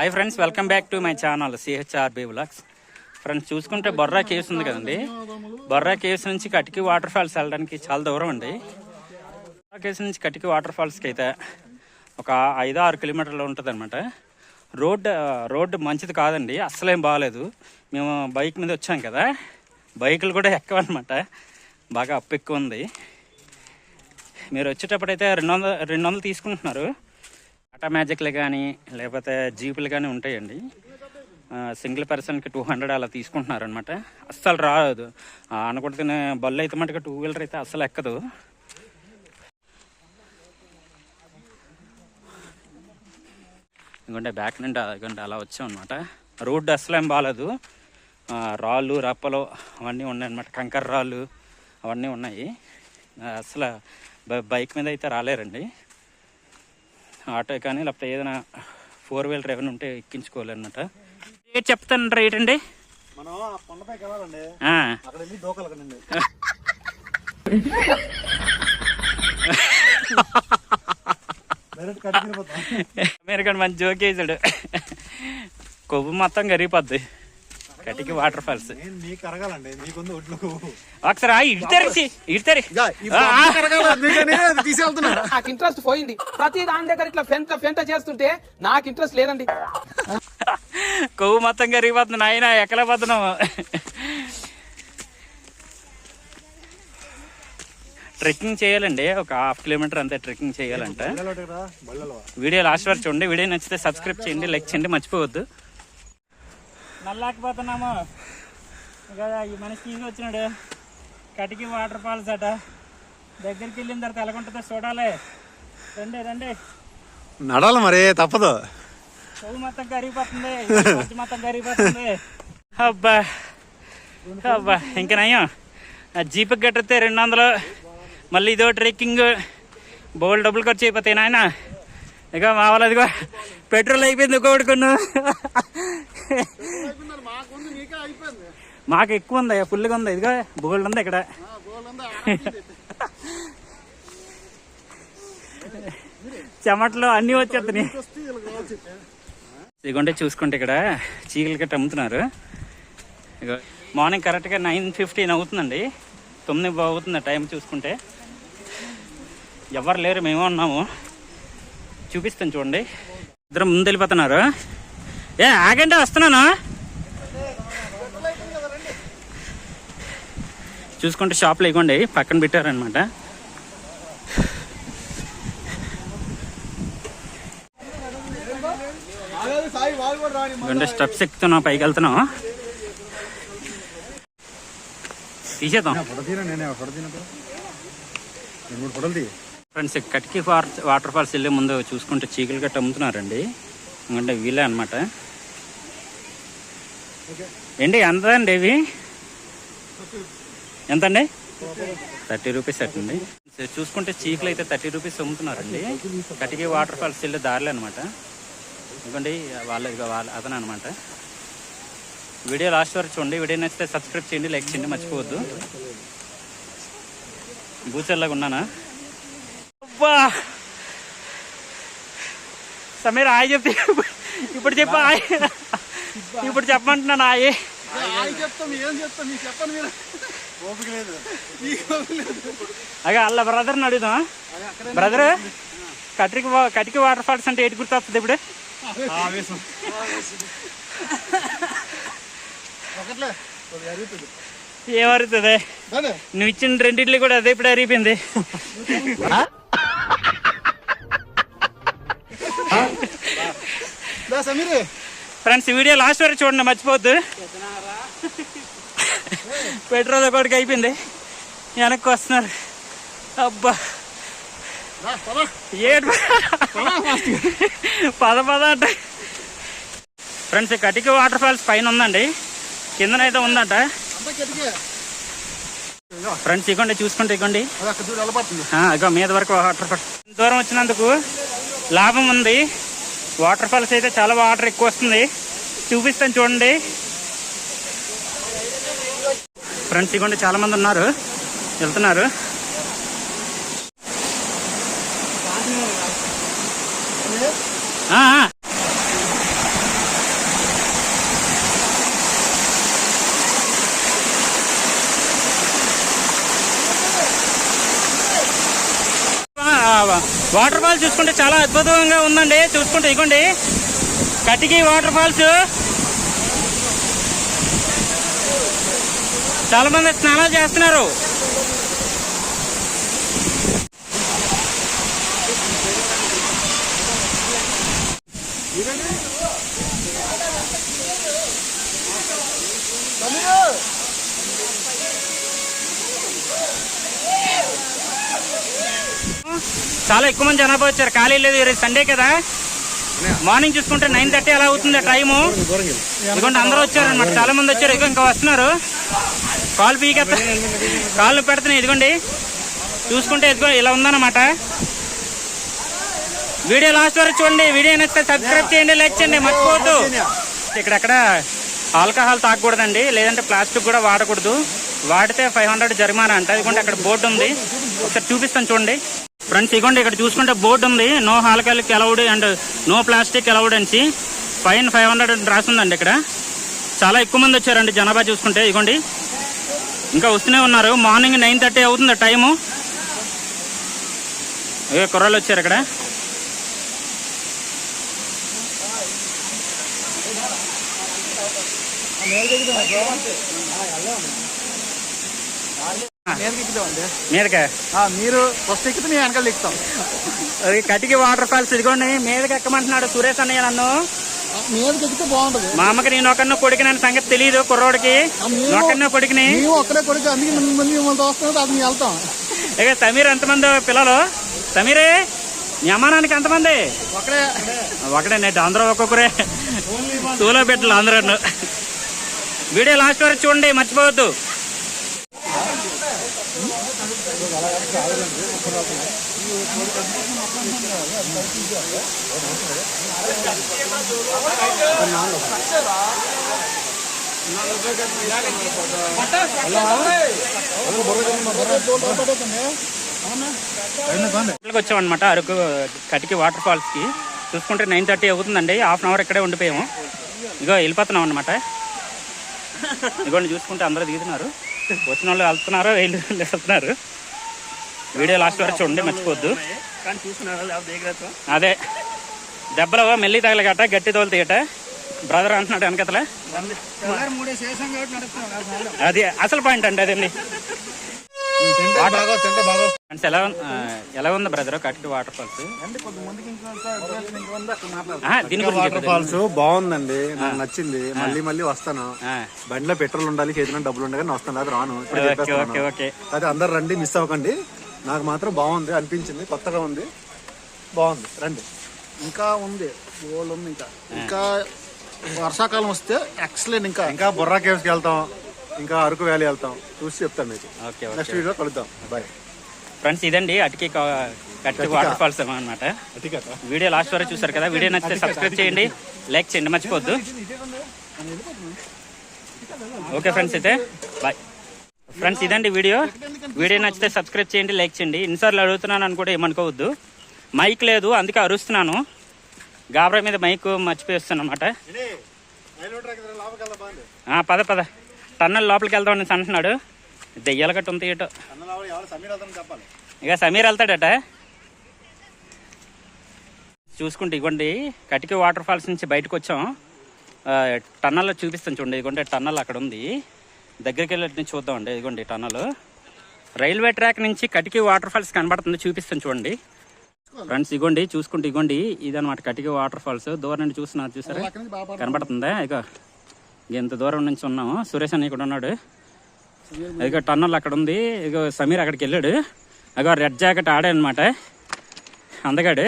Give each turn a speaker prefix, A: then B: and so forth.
A: Hi friends, welcome back to my channel CHRB vlogs. Friends చూసుకుంటే Borra caves ఉంది కదండి, Borra caves నుంచి కటికి వాటర్ ఫాల్స్ వెళ్ళడానికి చాలా దూరం అండి. బొర్రా కేవ్స్ నుంచి కటికి వాటర్ ఫాల్స్కి అయితే ఒక 5-6 కిలోమీటర్లు ఉంటుంది అనమాట. రోడ్డు మంచిది కాదండి, అస్సలేం బాగాలేదు. మేము బైక్ మీద వచ్చాం కదా, బైకులు కూడా ఎక్కవన్నమాట, బాగా అప్పు ఎక్కువ ఉంది. మీరు వచ్చేటప్పుడు అయితే 200 తీసుకుంటున్నారు. టాటా మ్యాజిక్లు కానీ లేకపోతే జీపులు కానీ ఉంటాయండి. సింగిల్ పర్సన్కి 200 అలా తీసుకుంటున్నారు అనమాట. అస్సలు రాదు అనుకుంటున్న బళ్ళు అయితే మటుకు 2 వీలర్ అయితే అస్సలు ఎక్కదు. ఇంకొంటే బ్యాక్ నుండి అదిగోండి అలా వచ్చాం అనమాట. రోడ్డు అస్సలు ఏం బాగాలేదు, రాళ్ళు రప్పలు అవన్నీ ఉన్నాయి అనమాట, కంకర రాళ్ళు అవన్నీ ఉన్నాయి. అసలు బైక్ మీద అయితే రాలేరండి. ఆటో కానీ లేకపోతే ఏదైనా 4 వీలర్ ఏమైనా ఉంటే ఎక్కించుకోవాలన్నమాట. రేట్ చెప్తాను, రేట్ అండి మీరు కానీ మంచి జోక్ వేసాడు. కొవ్వు మొత్తం కరిగిపోద్ది కటికి వాటర్ ఫాల్స్. ఒకసారి
B: నాకు ఇంట్రెస్ట్ పోయింది. ప్రతి దాని దగ్గర ఇట్లా ఫెంట చేస్తుంటే నాకు ఇంట్రెస్ట్ లేదండి.
A: కొవ్వు మొత్తం కరిగిపోతుంది నాయన, ఎక్కలే పోతున్నాము. ట్రెక్కింగ్ చేయాలండి, ఒక 1/2 కిలోమీటర్ అంతే ట్రెక్కింగ్ చేయాలంట. వీడియో లాస్ట్ వరకు చూడండి. వీడియో నచ్చితే సబ్స్క్రైబ్ చేయండి, లైక్ చేయండి, మర్చిపోవద్దు. నల్లాకపోతున్నాము కదా, ఈ మనిషి వచ్చినాడు. కటికి వాటర్ ఫాల్స్ అట, దగ్గరికి వెళ్ళిన తర్వాత ఎలాగుంటుందో చూడాలి. రండి రండి,
C: నడాలి మరి, తప్పదు.
A: చెవు మొత్తం కరిగిపోతుంది, మొత్తం కరిగిపోతుంది. అబ్బా అబ్బా, ఇంకా నయ్యం. జీపుకి కట్టితే 200, మళ్ళీ ఇదో ట్రెక్కింగ్, బోల్ డబ్బులు ఖర్చు అయిపోతాయి నాయన. ఇక మా వాళ్ళు అదిగో పెట్రోల్ అయిపోయింది కొడుకును. మాకు ఎక్కువ ఉంది, ఫుల్గా ఉంది. ఇదిగో బోల్డ్ ఉంది ఇక్కడ. చెమటలు అన్నీ వచ్చేస్తున్నాయి. ఇదిగోంటే చూసుకుంటే ఇక్కడ చీకలు గట్ట అమ్ముతున్నారు. ఇక మార్నింగ్ కరెక్ట్గా 9:15 అవుతుందండి, 9 అవుతుంది టైం చూసుకుంటే. ఎవరు లేరు, మేమే ఉన్నాము. చూపిస్తాను చూడండి. ఇద్దరు ముందు వెళ్ళిపోతున్నారు. ఆగండి వస్తున్నాను. చూసుకుంటే షాప్లో ఇవ్వండి పక్కన పెట్టారనమాట. ఇవ్వండి స్టెప్స్ ఎక్కుతున్నాం, పైకి వెళ్తున్నాం. తీసేద్దాం ఫ్రెండ్స్. కటికి వాటర్ ఫాల్స్ వెళ్ళే ముందు చూసుకుంటే చీకలు గట్ట అమ్ముతున్నారండి. ఎందుకంటే వీలే అనమాట. ఏంటి ఎంత అండి ఇవి? ఎంత అండి? 30 రూపీస్ అట్టండి. చూసుకుంటే చీకలు అయితే 30 రూపీస్ అమ్ముతున్నారండి. కటికి వాటర్ ఫాల్స్ వెళ్ళే దారిలే అనమాట. ఎందుకంటే వాళ్ళ అతను అనమాట. వీడియో లాస్ట్ వరకు చూడండి. వీడియో నచ్చితే సబ్స్క్రైబ్ చేయండి, లైక్ చేయండి, మర్చిపోవద్దు. బూచర్లాగా ఉన్నానా? అబ్బా సమీర్ ఆయ చెప్తే ఇప్పుడు చెప్ప, ఇప్పుడు చెప్పమంటున్నాను. ఆయ అగా అల్ల బ్రదర్ని అడుగుదాం. బ్రదర్, కటికి వాటర్ ఫాల్స్ అంటే ఏంటి గుర్తొస్తుంది ఇప్పుడు? ఏమరుగుతుంది? నువ్వు ఇచ్చిన 2 ఇడ్లీ కూడా అదే ఇప్పుడు అరిగిపోయింది. ఫ్రెండ్స్ వీడియో లాస్ట్ వరకు చూడండి, మర్చిపోవద్దు. పెట్రోల్ ఒకటికి అయిపోయింది, వెనక్కి వస్తున్నారు. అబ్బా ఏడు పద అంటే. ఫ్రెండ్స్ కటికి వాటర్ ఫాల్స్ పైన ఉందండి, కిందనైతే ఉందంట. ఫ్రెండ్స్ ఇవ్వండి, చూసుకుంటే ఇవ్వండి. ఇక మీద వరకు వాటర్ ఫాల్స్. దూరం వచ్చినందుకు లాభం ఉంది. వాటర్ ఫాల్స్ అయితే చాలా వాటర్ ఎక్కువ వస్తుంది, చూపిస్తాను చూడండి. ఫ్రెండ్స్ ఇవ్వండి, చాలా మంది ఉన్నారు, వెళ్తున్నారు. వాటర్ ఫాల్స్ చూసుకుంటే చాలా అద్భుతంగా ఉందండి. చూసుకుంటే ఇదిగోండి కటికి వాటర్ ఫాల్స్. చాలా మంది స్నానాలు చేస్తున్నారు. చాలా ఎక్కువ మంది జనాభా వచ్చారు. ఖాళీ లేదు, ఈరోజు సండే కదా. మార్నింగ్ చూసుకుంటే 9:30 అలా అవుతుంది టైము. ఇదిగోండి అందరూ వచ్చారనమాట, చాలా మంది వచ్చారు. ఇదిగో ఇంకా వస్తున్నారు. కాలు పీకెత్త కాళ్ళు పెడుతున్నాయి. ఇదిగోండి చూసుకుంటే ఇదిగో ఇలా ఉందన్నమాట. వీడియో లాస్ట్ వరకు చూడండి. వీడియో నచ్చితే సబ్స్క్రైబ్ చేయండి, లైక్ చేయండి, మర్చిపోవద్దు. ఇక్కడెక్కడ ఆల్కహాల్ తాగకూడదండి, లేదంటే ప్లాస్టిక్ కూడా వాడకూడదు. వాడితే 500 జరిమానా అంట. ఇదిగోండి అక్కడ బోర్డు ఉంది, ఒకసారి చూపిస్తాను చూడండి ఫ్రెండ్స్. ఇదిగోండి ఇక్కడ చూసుకుంటే బోర్డు ఉంది, no alcoholic allowed and no plastic allowed అని. ఫైన్ 500 అని రాసిందండి. ఇక్కడ చాలా ఎక్కువ మంది వచ్చారండి జనాభా చూసుకుంటే. ఇదిగోండి ఇంకా వస్తూనే ఉన్నారు. మార్నింగ్ 9:30 అవుతుంది టైము. ఏ కుర్రాళ్ళు వచ్చారు ఇక్కడ. మీదకా
C: మీరు ఫస్ట్ ఎక్కితే నేను వెనకాల ఎక్కుతాం.
A: అది కటికి వాటర్ ఫాల్స్. ఇదిగోండి మీదకి ఎక్కమంటున్నాడు సురేష్ అన్నయ్య నన్ను.
C: మీదకి ఎక్కితే బాగుంటది.
A: మా అమ్మకి నేను ఒకరినో కొడుకుని అని సంగతి తెలియదు కుర్రోడికి. ఒకరినో కొడుకుని
C: ఒక్కడే కొడుకు, అందుకే మిమ్మల్ని చూస్తున్నాడు. అది మేము వెళ్తాం.
A: ఇక సమీర్ ఎంతమంది పిల్లలు? సమీరే మీ అమ్మానానికి ఎంతమంది? ఒకడే నెట్ అందరూ ఒక్కొక్కరే తూలో పెట్టలు అందరూ. వీడియో లాస్ట్ వరకు చూడండి, మర్చిపోవద్దు. వచ్చామన్నమాట అరకు కటికి వాటర్ ఫాల్స్ కి. చూసుకుంటే 9:30 అవుతుందండి. హాఫ్ అన్ అవర్ ఇక్కడే ఉండిపోయాము. ఇగో వెళ్ళిపోతున్నాం అనమాట. ఇదిగోండి చూసుకుంటే అందరూ దిగుతున్నారు. వచ్చిన వాళ్ళు వెళ్తున్నారు, వెళ్తున్నారు. వీడియో లాస్ట్ వరకు చూడండి, మర్చిపోవద్దు. అదే దెబ్బలు మెల్లి తగలగట, గట్టి తోలుతాయట. బ్రదర్ అంటున్నాడు వెనకతల. అది అసలు పాయింట్ అండి అదండి. ఎలా ఉంది brother Katiki water falls?
C: Waterfalls బాగుందండి, నాకు నచ్చింది. మళ్ళీ మళ్ళీ వస్తాను. బండిలో పెట్రోల్ ఉండాలి, చేతిలో డబ్బులు ఉండాలి, నేను వస్తాను. అది రాను. అదే అందరు రండి, మిస్ అవ్వకండి. నాకు మాత్రం బాగుంది అనిపించింది, కొత్తగా ఉంది, బాగుంది. రండి. ఇంకా ఉంది, ఇంకా వర్షాకాలం వస్తే ఎక్సలెంట్. ఇంకా బొర్రా కేవ్స్కి వెళ్తాం, ఇంకా అరకు వ్యాలీ వెళ్తాం. చూసి చెప్తాను మీకు. నెక్స్ట్ వీడియో కలుద్దాం. Bye
A: friends. ఇదండి కటికి వాటర్ ఫాల్స్ అనమాట. వీడియో లాస్ట్ వరకు చూసారు కదా. వీడియో నచ్చితే సబ్స్క్రైబ్ చేయండి, లైక్ చేయండి, మర్చిపోవద్దు. ఓకే ఫ్రెండ్స్, అయితే బాయ్ ఫ్రెండ్స్. ఇదండి వీడియో. వీడియో నచ్చితే సబ్స్క్రైబ్ చేయండి, లైక్ చేయండి. ఇన్నిసార్లు అడుగుతున్నాను అని కూడా ఏమనుకోవద్దు. మైక్ లేదు, అందుకే అరుస్తున్నాను. గాబరా మీద మైక్ మర్చిపోయిస్తాను అనమాట. పద పద టన్నల్ లోపలికి వెళ్దాం అని అంటున్నాడు. దెయ్యాల గట్టు ఉంది ఇటో. ఇక సమీర్ వెళ్తాడట. చూసుకుంటే ఇవ్వండి కటికి వాటర్ ఫాల్స్ నుంచి బయటకు వచ్చాం. టన్నల్లో చూపిస్తాను చూడండి. ఇదిగోండి టన్నల్ అక్కడ ఉంది, దగ్గరికి వెళ్ళి చూద్దామండి. ఇదిగోండి టన్నల్. రైల్వే ట్రాక్ నుంచి కటికి వాటర్ ఫాల్స్ కనబడుతుంది, చూపిస్తాను చూడండి ఫ్రెండ్స్. ఇగోండి చూసుకుంటే ఇగోండి ఇదనమాట కటికి వాటర్ ఫాల్స్. దూరం నుండి చూస్తున్నారు, చూసారా కనబడుతుందా? ఇక ఎంత దూరం నుంచి ఉన్నాము. సురేష్ అని ఇక్కడ ఉన్నాడు. ఇక టన్నల్ అక్కడ ఉంది. ఇక సమీర్ అక్కడికి వెళ్ళాడు. ఇక రెడ్ జాకెట్ ఆడే అనమాట అందగాడు.